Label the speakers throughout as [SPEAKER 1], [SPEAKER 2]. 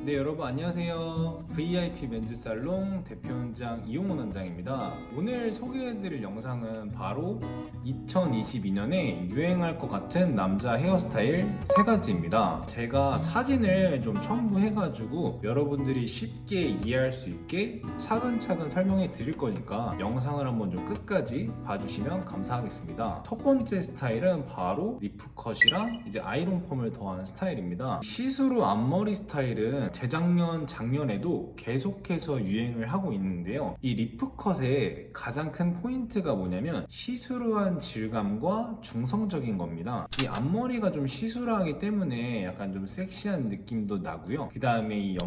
[SPEAKER 1] 네, 여러분 안녕하세요. VIP 맨즈 살롱 대표원장 이용원 원장입니다. 오늘 소개해드릴 영상은 바로 2022년에 유행할 것 같은 남자 헤어스타일 3가지입니다. 제가 사진을 좀 첨부해가지고 여러분들이 쉽게 이해할 수 있게 차근차근 설명해 드릴 거니까 영상을 한번 좀 끝까지 봐주시면 감사하겠습니다. 첫 번째 스타일은 바로 리프컷이랑 이제 아이론 펌을 더한 스타일입니다. 시스루 앞머리 스타일은 재작년, 작년에도 계속해서 유행을 하고 있는데요. 이 리프컷의 가장 큰 포인트가 뭐냐면 시스루한 질감과 중성적인 겁니다. 이 앞머리가 좀 시스루하기 때문에 약간 좀 섹시한 느낌도 나고요. 그 다음에 이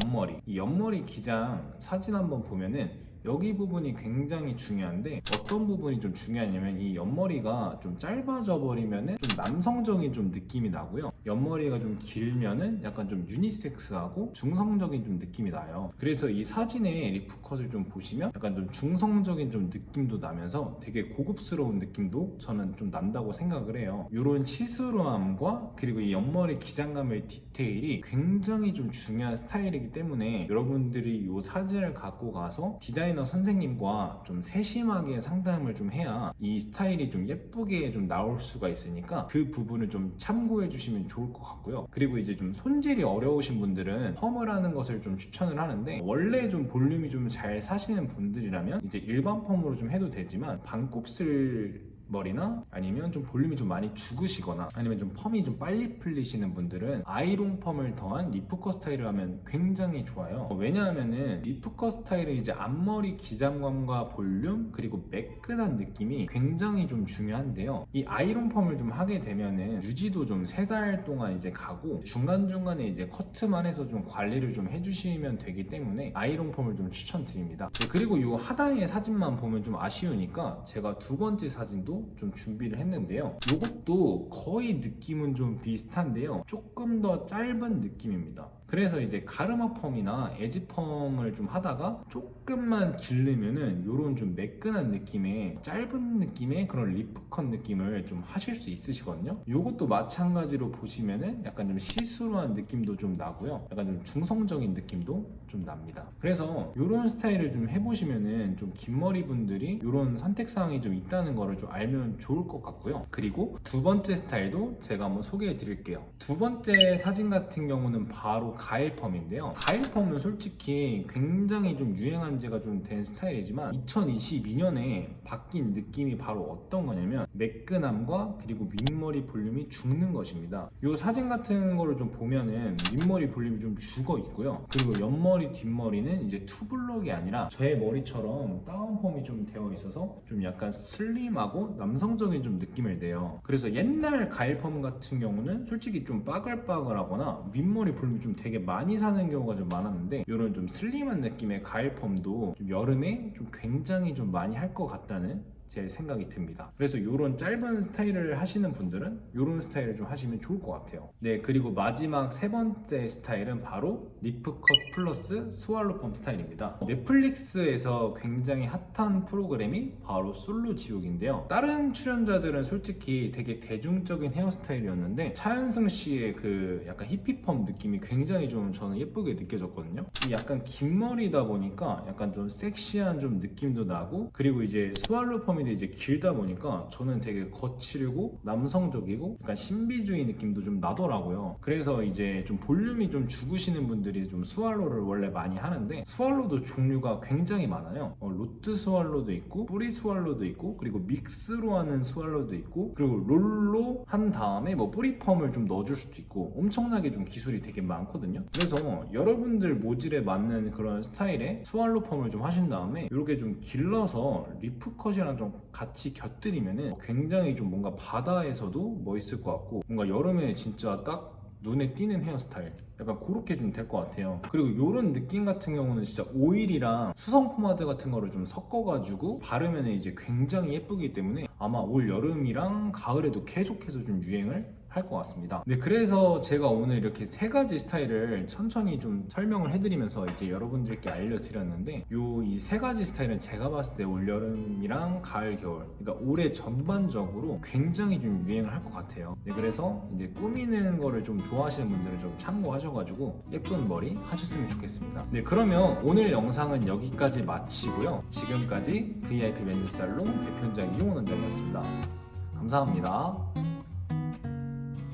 [SPEAKER 1] 옆머리 기장 사진 한번 보면은 여기 부분이 굉장히 중요한데 어떤 부분이 좀 중요하냐면 이 옆머리가 좀 짧아져 버리면은 좀 남성적인 좀 느낌이 나고요. 옆머리가 좀 길면은 약간 좀 유니섹스하고 중성적인 좀 느낌이 나요. 그래서 이 사진의 리프컷을 좀 보시면 약간 좀 중성적인 좀 느낌도 나면서 되게 고급스러운 느낌도 저는 좀 난다고 생각을 해요. 이런 시스루함과 그리고 이 옆머리 기장감의 디테일이 굉장히 좀 중요한 스타일이기 때문에 여러분들이 이 사진을 갖고 가서 디자이너 선생님과 좀 세심하게 상담을 좀 해야 이 스타일이 좀 예쁘게 좀 나올 수가 있으니까 그 부분을 좀 참고해 주시면 좋을 것 같고요. 그리고 이제 좀 손질이 어려우신 분들은 펌을 하는 것을 좀 추천을 하는데 원래 좀 볼륨이 좀 잘 사시는 분들이라면 이제 일반 펌으로 좀 해도 되지만 반곱슬 머리나 아니면 좀 볼륨이 좀 많이 죽으시거나 아니면 좀 펌이 좀 빨리 풀리시는 분들은 아이론 펌을 더한 리프컷 스타일을 하면 굉장히 좋아요. 왜냐하면은 리프컷 스타일은 이제 앞머리 기장감과 볼륨 그리고 매끈한 느낌이 굉장히 좀 중요한데요. 이 아이론 펌을 좀 하게 되면은 유지도 좀 3달 동안 이제 가고 중간중간에 이제 커트만 해서 좀 관리를 좀 해주시면 되기 때문에 아이론 펌을 좀 추천드립니다. 그리고 이 하단의 사진만 보면 좀 아쉬우니까 제가 두 번째 사진도 좀 준비를 했는데요. 이것도 거의 느낌은 좀 비슷한데요. 조금 더 짧은 느낌입니다. 그래서 이제 가르마 펌이나 에지 펌을 좀 하다가 조금만 기르면은 이런 좀 매끈한 느낌의 짧은 느낌의 그런 리프컷 느낌을 좀 하실 수 있으시거든요. 이것도 마찬가지로 보시면은 약간 좀 시스루한 느낌도 좀 나고요. 약간 좀 중성적인 느낌도 좀 납니다. 그래서 이런 스타일을 좀 해보시면은 좀 긴 머리 분들이 이런 선택사항이 좀 있다는 거를 좀 알면 좋을 것 같고요. 그리고 두 번째 스타일도 제가 한번 소개해 드릴게요. 두 번째 사진 같은 경우는 바로 가일 펌인데요. 가일 펌은 솔직히 굉장히 좀 유행한 지가 좀 된 스타일이지만 2022년에 바뀐 느낌이 바로 어떤 거냐면 매끈함과 그리고 윗머리 볼륨이 죽는 것입니다. 이 사진 같은 거를 좀 보면은 윗머리 볼륨이 좀 죽어 있고요. 그리고 옆머리 뒷머리는 이제 투블럭이 아니라 제 머리처럼 다운펌이 좀 되어 있어서 좀 약간 슬림하고 남성적인 좀 느낌을 내요. 그래서 옛날 가일 펌 같은 경우는 솔직히 좀 빠글빠글하거나 윗머리 볼륨이 좀 되게 많이 사는 경우가 좀 많았는데 이런 좀 슬림한 느낌의 가일 펌도 좀 여름에 좀 굉장히 좀 많이 할 것 같다는 제 생각이 듭니다. 그래서 이런 짧은 스타일을 하시는 분들은 이런 스타일을 좀 하시면 좋을 것 같아요. 네, 그리고 마지막 세 번째 스타일은 바로 리프컷 플러스 스왈로 펌 스타일입니다. 넷플릭스에서 굉장히 핫한 프로그램이 바로 솔로 지옥인데요. 다른 출연자들은 솔직히 되게 대중적인 헤어스타일이었는데 차현승 씨의 그 약간 히피펌 느낌이 굉장히 좀 저는 예쁘게 느껴졌거든요. 이 약간 긴 머리다 보니까 약간 좀 섹시한 좀 느낌도 나고 그리고 이제 스왈로 펌 이 이제 길다 보니까 저는 되게 거칠고 남성적이고 약간 신비주의 느낌도 좀 나더라고요. 그래서 이제 좀 볼륨이 좀 죽으시는 분들이 좀 스왈로를 원래 많이 하는데 스왈로도 종류가 굉장히 많아요. 로트 스왈로도 있고 뿌리 스왈로도 있고 그리고 믹스로 하는 스왈로도 있고 그리고 롤로 한 다음에 뭐 뿌리 펌을 좀 넣어줄 수도 있고 엄청나게 좀 기술이 되게 많거든요. 그래서 여러분들 모질에 맞는 그런 스타일의 스왈로 펌을 좀 하신 다음에 이렇게 좀 길러서 리프컷이랑 좀 같이 곁들이면은 굉장히 좀 뭔가 바다에서도 멋있을 것 같고 뭔가 여름에 진짜 딱 눈에 띄는 헤어스타일 약간 그렇게 좀 될 것 같아요. 그리고 이런 느낌 같은 경우는 진짜 오일이랑 수성 포마드 같은 거를 좀 섞어가지고 바르면 이제 굉장히 예쁘기 때문에 아마 올 여름이랑 가을에도 계속해서 좀 유행을 할 것 같습니다. 네, 그래서 제가 오늘 이렇게 세 가지 스타일을 천천히 좀 설명을 해드리면서 이제 여러분들께 알려드렸는데, 이 세 가지 스타일은 제가 봤을 때 올여름이랑 가을 겨울, 그러니까 올해 전반적으로 굉장히 좀 유행을 할 것 같아요. 네, 그래서 이제 꾸미는 거를 좀 좋아하시는 분들은 좀 참고하셔가지고 예쁜 머리 하셨으면 좋겠습니다. 네, 그러면 오늘 영상은 여기까지 마치고요. 지금까지 VIP 맨즈살롱 대표장 이용원 원장이었습니다. 감사합니다.